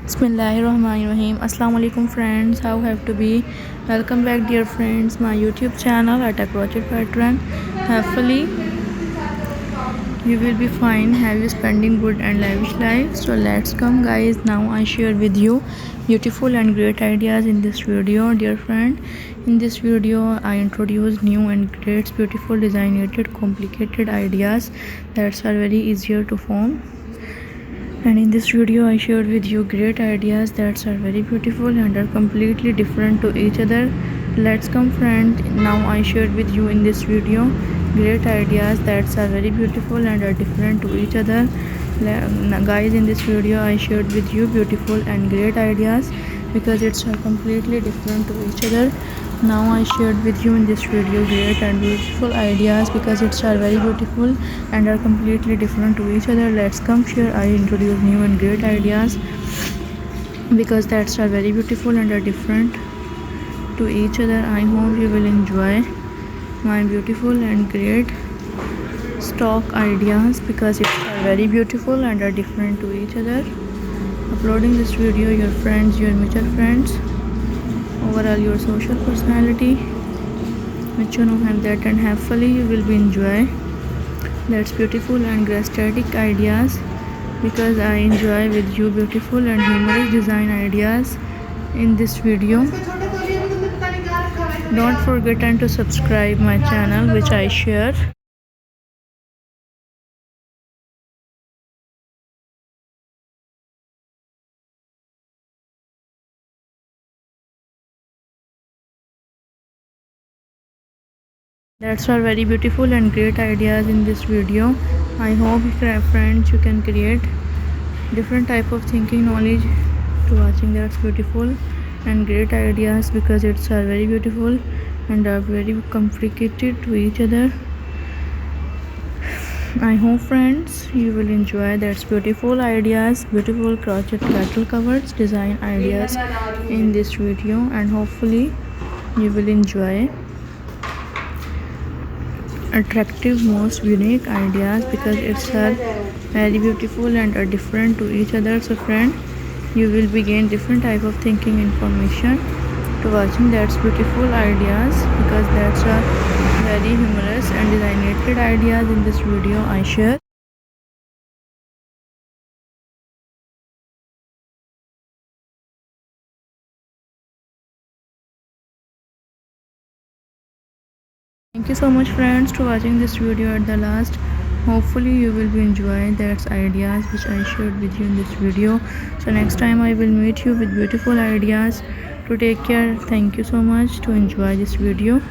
Bismillahirrahmanirrahim. Assalamu alaikum friends. How have to be? Welcome back dear friends. My YouTube channel at a crochet pattern. Hopefully you will be fine. Have you spending good and lavish life? So let's come guys. Now I share with you beautiful and great ideas in this video dear friend. In this video I introduce new and great beautiful designated complicated ideas that are very easier to form. And in this video I shared with you great ideas that are very beautiful and are completely different to each other. Let's come friend. Now I shared with you in this video great ideas that are very beautiful and are different to each other. Guys, in this video I shared with you beautiful and great ideas because it's completely different to each other. Now I shared with you in this video great and beautiful ideas because it's are very beautiful and are completely different to each other. Let's come share. I introduce new and great ideas because that's are very beautiful and are different to each other. I hope you will enjoy my beautiful and great stock ideas because it's are very beautiful and are different to each other. Uploading this video your friends, your mutual friends, overall your social personality which you know have that, and hopefully you will be enjoy that's beautiful and aesthetic ideas because I enjoy with you beautiful and humorous design ideas in this video. Don't forget and to subscribe my channel which I share. That's all very beautiful and great ideas in this video. I hope friends you can create different type of thinking knowledge to watching that's beautiful and great ideas because it's are very beautiful and are very complicated to each other. I hope friends you will enjoy that's beautiful ideas, beautiful crochet kettle covers design ideas in this video, and hopefully you will enjoy attractive most unique ideas because it's are very beautiful and are different to each other. So friend, you will be gain different type of thinking information to watching that's beautiful ideas because that's are very humorous and designated ideas in this video I share. Thank you so much friends to watching this video at the last. Hopefully you will be enjoying that ideas which I shared with you in this video. So next time I will meet you with beautiful ideas. To take care. Thank you so much to enjoy this video.